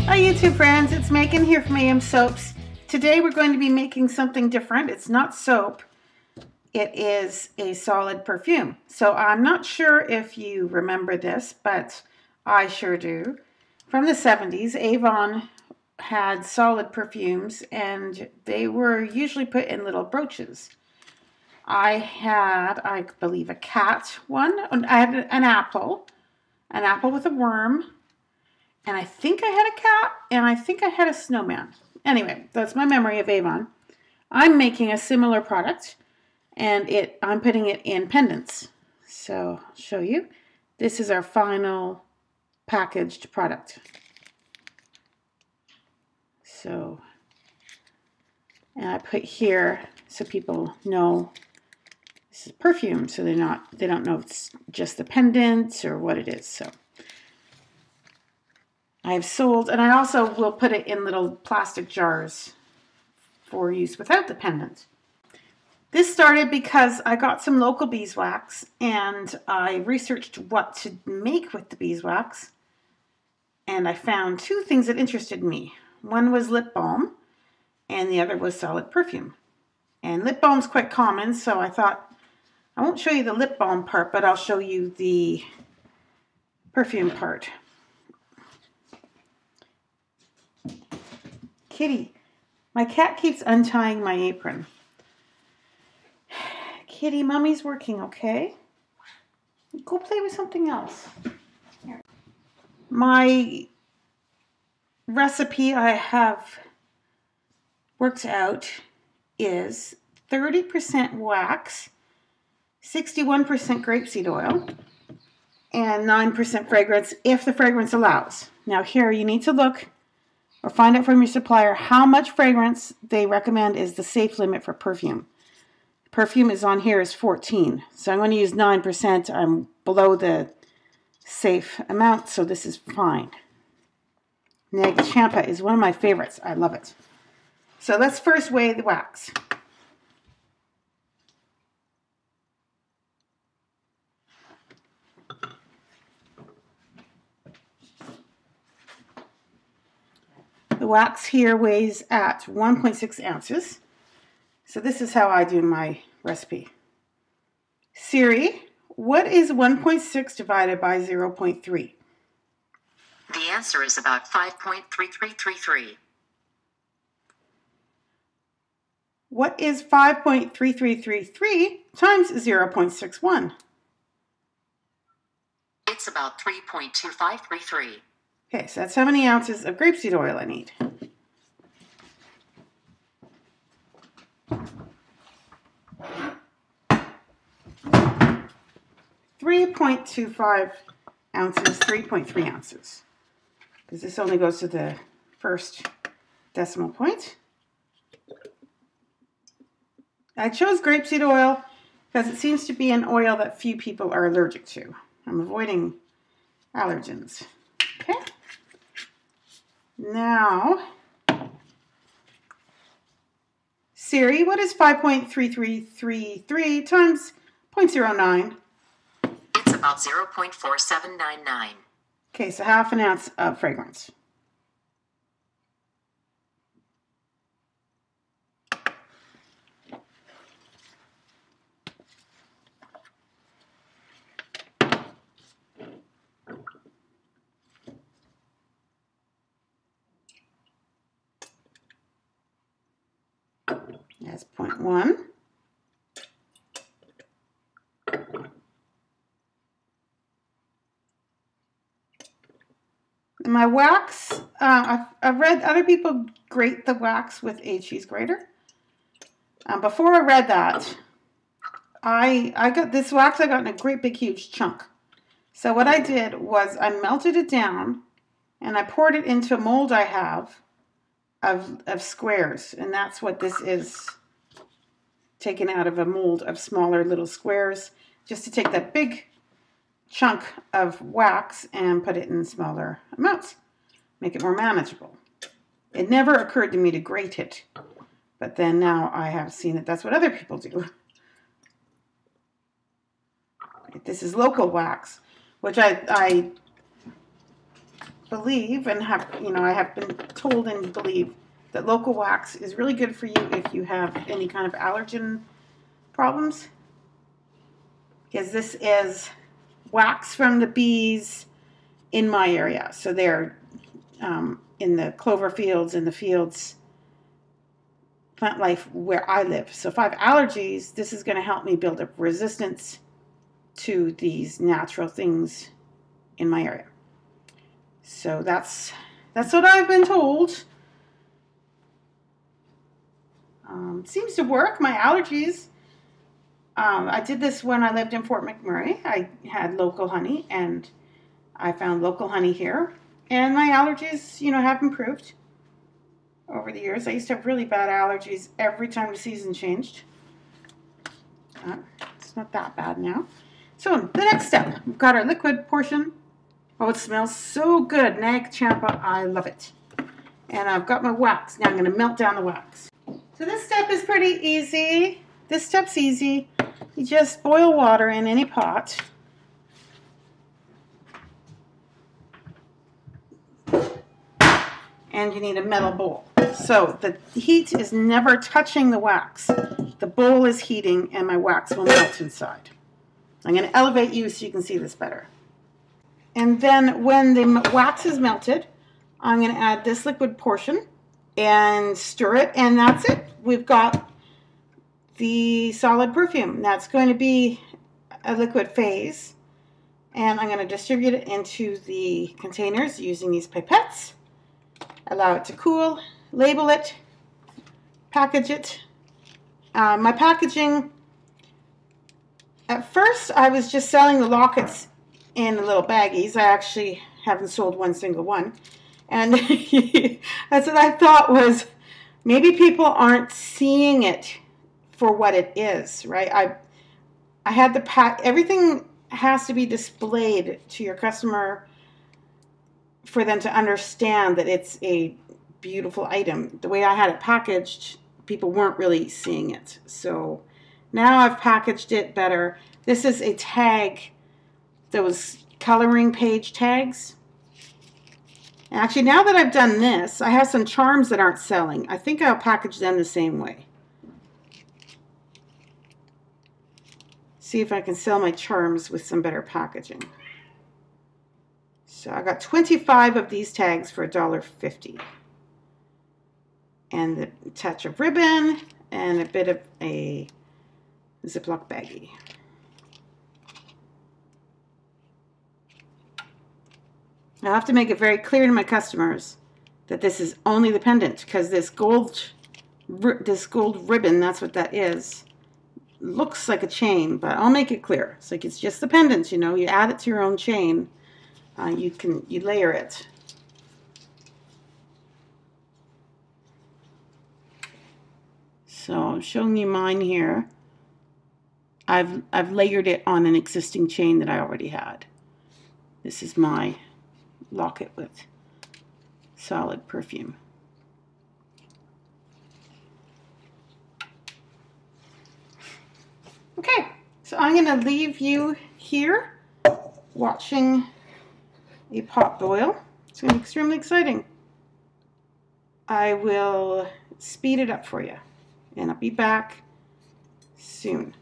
Hi YouTube friends, it's Megan here from AM Soaps. Today we're going to be making something different. It's not soap, it is a solid perfume. So I'm not sure if you remember this, but I sure do. From the 70s, Avon had solid perfumes and they were usually put in little brooches. I had, I believe, a cat one. I had an apple with a worm. And I think I had a cat, and I think I had a snowman. Anyway, that's my memory of Avon. I'm making a similar product, and I'm putting it in pendants. So I'll show you. This is our final packaged product. So, and I put here so people know this is perfume, so they don't know if it's just the pendant or what it is. So I've sold, and I also will put it in little plastic jars for use without the pendant. This started because I got some local beeswax and I researched what to make with the beeswax, and I found two things that interested me. One was lip balm and the other was solid perfume. And lip balm's quite common, so I thought I won't show you the lip balm part, but I'll show you the perfume part. Kitty, my cat keeps untying my apron. Kitty, mommy's working, okay? Go play with something else. Here. My recipe I have worked out is 30% wax, 61% grapeseed oil, and 9% fragrance if the fragrance allows. Now here you need to look or find out from your supplier how much fragrance they recommend is the safe limit for perfume. Perfume is on here is 14, so I'm going to use 9%. I'm below the safe amount, so this is fine. Neg Champa is one of my favorites. I love it. So let's first weigh the wax. The wax here weighs at 1.6 ounces. So this is how I do my recipe. Siri, what is 1.6 divided by 0.3? The answer is about 5.3333. What is 5.3333 times 0.61? It's about 3.2533. Okay, so that's how many ounces of grapeseed oil I need. .25 ounces, 3.3 ounces. Because this only goes to the first decimal point. I chose grapeseed oil because it seems to be an oil that few people are allergic to. I'm avoiding allergens. Okay. Now, Siri, what is 5.3333 times 0.09? It's about 0.4799. Okay, so half an ounce of fragrance. That's 0.1. My wax, I've read other people grate the wax with a cheese grater. Before I read that, I got this wax I got in a great big huge chunk. So what I did was I melted it down and I poured it into a mold I have of squares, and that's what this is, taken out of a mold of smaller little squares, just to take that big chunk of wax and put it in smaller amounts, make it more manageable. It never occurred to me to grate it, but then now I have seen that that's what other people do. This is local wax, which I believe and have, I have been told and believe that local wax is really good for you if you have any kind of allergen problems. Because this is wax from the bees in my area. So they're in the clover fields, in the fields, plant life where I live. So if I have allergies, this is going to help me build up resistance to these natural things in my area. So that's what I've been told. Seems to work. My allergies. I did this when I lived in Fort McMurray. I had local honey, and I found local honey here. And my allergies, have improved over the years. I used to have really bad allergies every time the season changed. It's not that bad now. So the next step, we've got our liquid portion. Oh, it smells so good. Nag Champa, I love it. And I've got my wax. Now I'm going to melt down the wax. So this step is pretty easy. This step's easy. You just boil water in any pot. And you need a metal bowl. So the heat is never touching the wax. The bowl is heating and my wax will melt inside. I'm going to elevate you so you can see this better. And then when the wax is melted, I'm going to add this liquid portion and stir it, and that's it. We've got the solid perfume. That's going to be a liquid phase, and I'm going to distribute it into the containers using these pipettes. Allow it to cool, label it, package it. My packaging, at first I was just selling the lockets in the little baggies. I actually haven't sold one single one. And that's what I thought was, maybe people aren't seeing it for what it is, right? I had the everything has to be displayed to your customer for them to understand that it's a beautiful item. The way I had it packaged, people weren't really seeing it. So now I've packaged it better. This is a tag, those coloring page tags. And actually, now that I've done this, I have some charms that aren't selling. I think I'll package them the same way. See if I can sell my charms with some better packaging. So I got 25 of these tags for $1.50. And a touch of ribbon and a bit of a Ziploc baggie. I have to make it very clear to my customers that this is only the pendant, because this gold ribbon, that's what that is, looks like a chain, but I'll make it clear. It's like it's just the pendant, you add it to your own chain. You layer it. So I'm showing you mine here. I've layered it on an existing chain that I already had. This is my locket with solid perfume. Okay, so I'm going to leave you here watching a pot boil. It's going to be extremely exciting. I will speed it up for you, and I'll be back soon.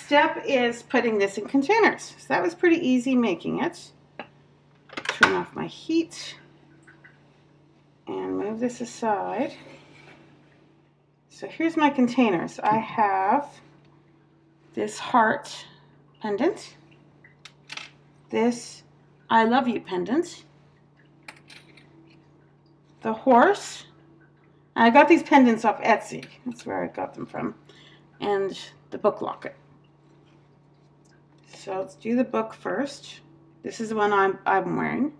step is putting this in containers. So that was pretty easy making it. Turn off my heat and move this aside. So here's my containers. I have this heart pendant, this I love you pendant, the horse. I got these pendants off Etsy. That's where I got them from. And the book locket. So let's do the book first. This is the one I'm wearing.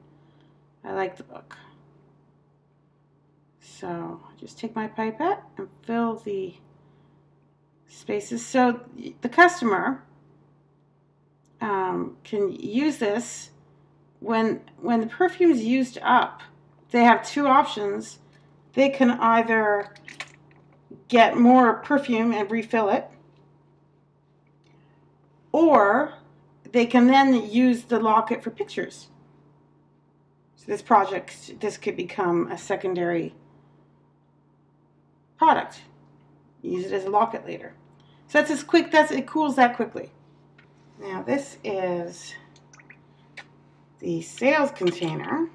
I like the book. So just take my pipette and fill the spaces. So the customer can use this when the perfume is used up. They have two options. They can either get more perfume and refill it, or they can then use the locket for pictures. So this could become a secondary product. Use it as a locket later. So that's as quick, it cools that quickly. Now this is the sales container.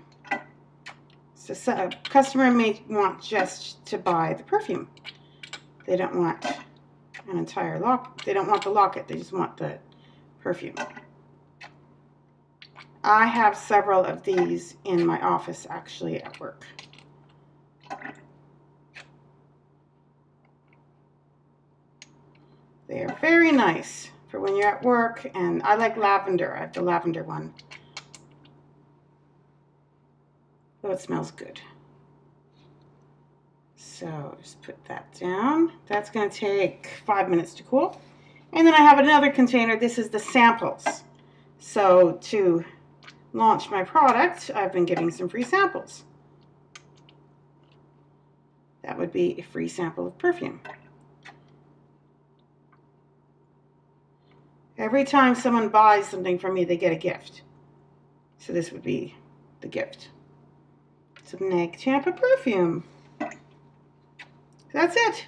So a customer may want just to buy the perfume. They don't want an entire locket. They don't want the locket. They just want the perfume. I have several of these in my office actually at work. They are very nice for when you're at work, and I like lavender. I have the lavender one. Oh, it smells good. So just put that down. That's going to take 5 minutes to cool. And then I have another container. This is the samples. So to launch my product, I've been giving some free samples. That would be a free sample of perfume. Every time someone buys something from me, they get a gift. So this would be the gift. Some Nag Champa perfume. That's it.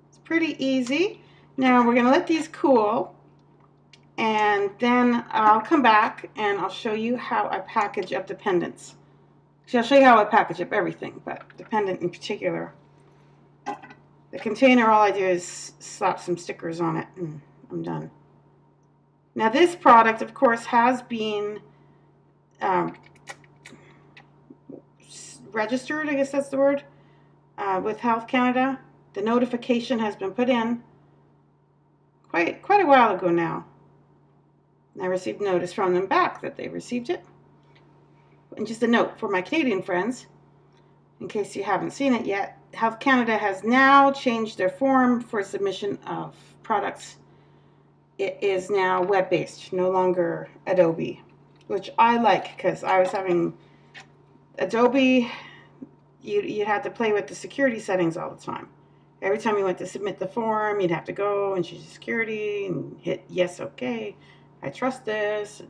It's pretty easy. Now we're going to let these cool, and then I'll come back and I'll show you how I package up the pendants. So I'll show you how I package up everything, but the pendant in particular. The container, all I do is slap some stickers on it and I'm done. Now this product, of course, has been registered, I guess that's the word, with Health Canada. The notification has been put in quite a while ago now. And I received notice from them back that they received it. And just a note for my Canadian friends, in case you haven't seen it yet, Health Canada has now changed their form for submission of products. It is now web-based, no longer Adobe, which I like because I was having Adobe, you had to play with the security settings all the time. Every time you went to submit the form, you'd have to go and choose security and hit yes, okay, I trust this.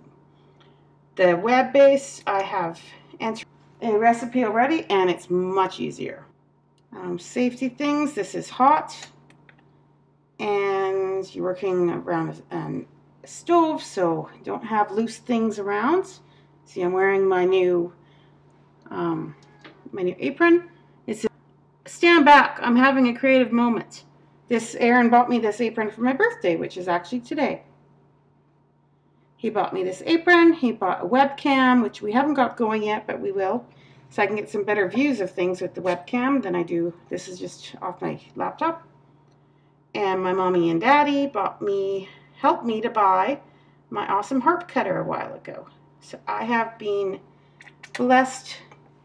The web-based, I have entered a recipe already and it's much easier. Safety things, this is hot. And you're working around a stove, so don't have loose things around. See, I'm wearing my new apron. It's a stand back. I'm having a creative moment. Aaron bought me this apron for my birthday, which is actually today. He bought me this apron. He bought a webcam, which we haven't got going yet, but we will, so I can get some better views of things with the webcam than I do. This is just off my laptop. And my mommy and daddy helped me to buy my awesome harp cutter a while ago. So I have been blessed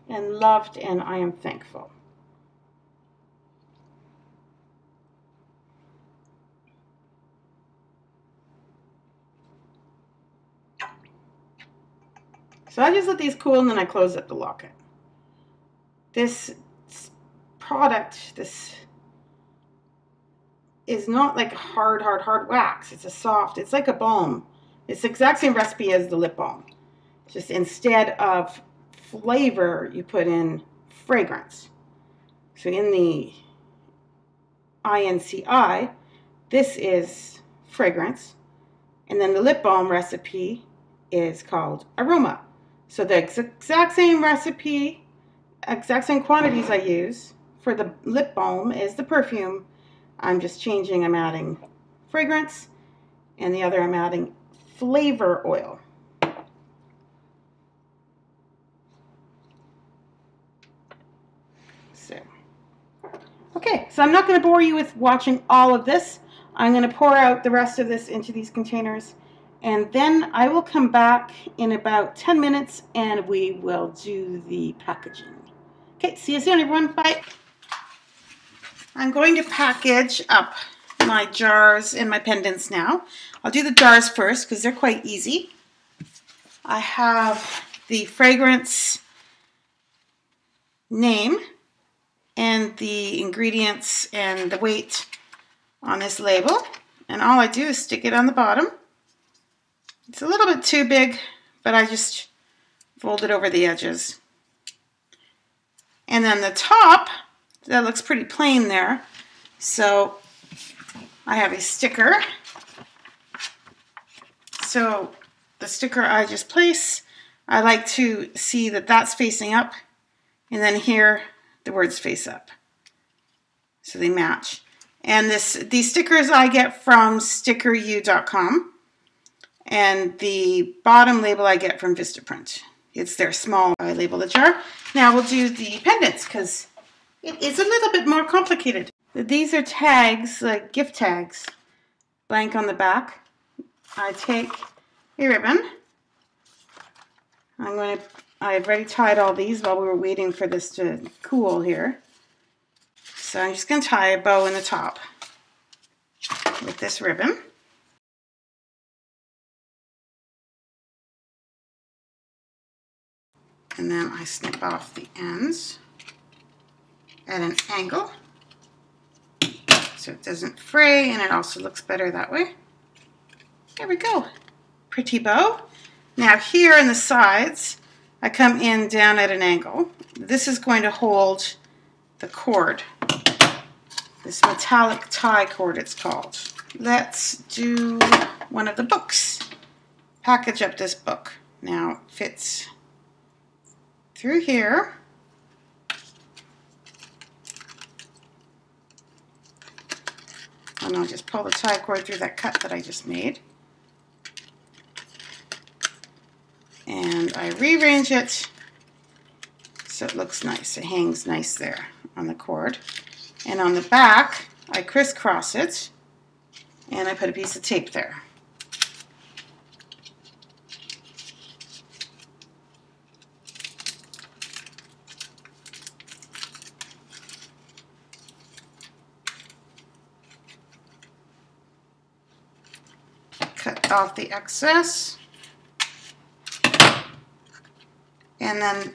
and loved, and I am thankful. So I just let these cool and then I close up the locket. This product, is not like hard wax. It's it's like a balm. It's the exact same recipe as the lip balm. Just instead of flavor, you put in fragrance. So in the INCI, this is fragrance. And then the lip balm recipe is called Aroma. So the exact same recipe, exact same quantities I use for the lip balm is the perfume. I'm just changing, I'm adding fragrance, and the other I'm adding flavor oil. Okay, so I'm not going to bore you with watching all of this. I'm going to pour out the rest of this into these containers, and then I will come back in about 10 minutes and we will do the packaging. Okay, see you soon everyone. Bye. I'm going to package up my jars and my pendants now. I'll do the jars first because they're quite easy. I have the fragrance name and the ingredients and the weight on this label, and all I do is stick it on the bottom. It's a little bit too big, but I just fold it over the edges. And then the top, that looks pretty plain there, so I have a sticker. So the sticker I just place, I like to see that that's facing up, and then here the words face up, so they match. And these stickers I get from stickeru.com, and the bottom label I get from Vistaprint. It's their small label the jar. Now we'll do the pendants because it is a little bit more complicated. These are tags, like gift tags, blank on the back. I take a ribbon. I've already tied all these while we were waiting for this to cool here. So I'm just going to tie a bow in the top with this ribbon. And then I snip off the ends at an angle so it doesn't fray, and it also looks better that way. There we go. Pretty bow. Now here in the sides, I come in down at an angle. This is going to hold the cord. This metallic tie cord it's called. Let's do one of the books. Package up this book. Now it fits through here. And I'll just pull the tie cord through that cut that I just made. And I rearrange it so it looks nice. It hangs nice there on the cord. And on the back, I crisscross it and I put a piece of tape there. Cut off the excess. And then,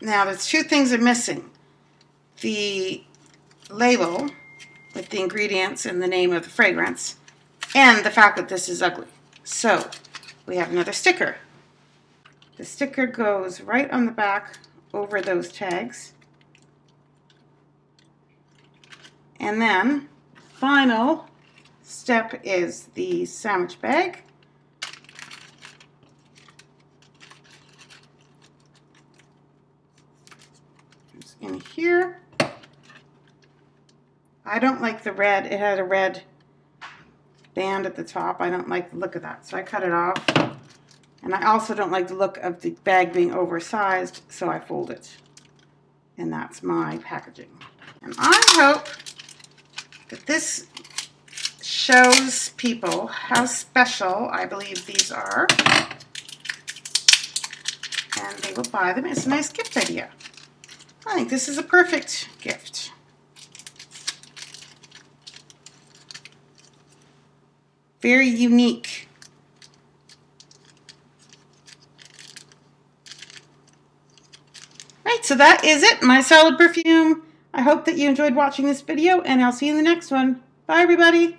now there's two things are missing. The label with the ingredients and the name of the fragrance, and the fact that this is ugly. So, we have another sticker. The sticker goes right on the back over those tags. And then, final step is the Sammich bag. In here. I don't like the red. It had a red band at the top. I don't like the look of that, so I cut it off. And I also don't like the look of the bag being oversized, so I fold it. And that's my packaging. And I hope that this shows people how special I believe these are. And they will buy them. It's a nice gift idea. I think this is a perfect gift. Very unique. Right, so that is it, my solid perfume. I hope that you enjoyed watching this video, and I'll see you in the next one. Bye, everybody.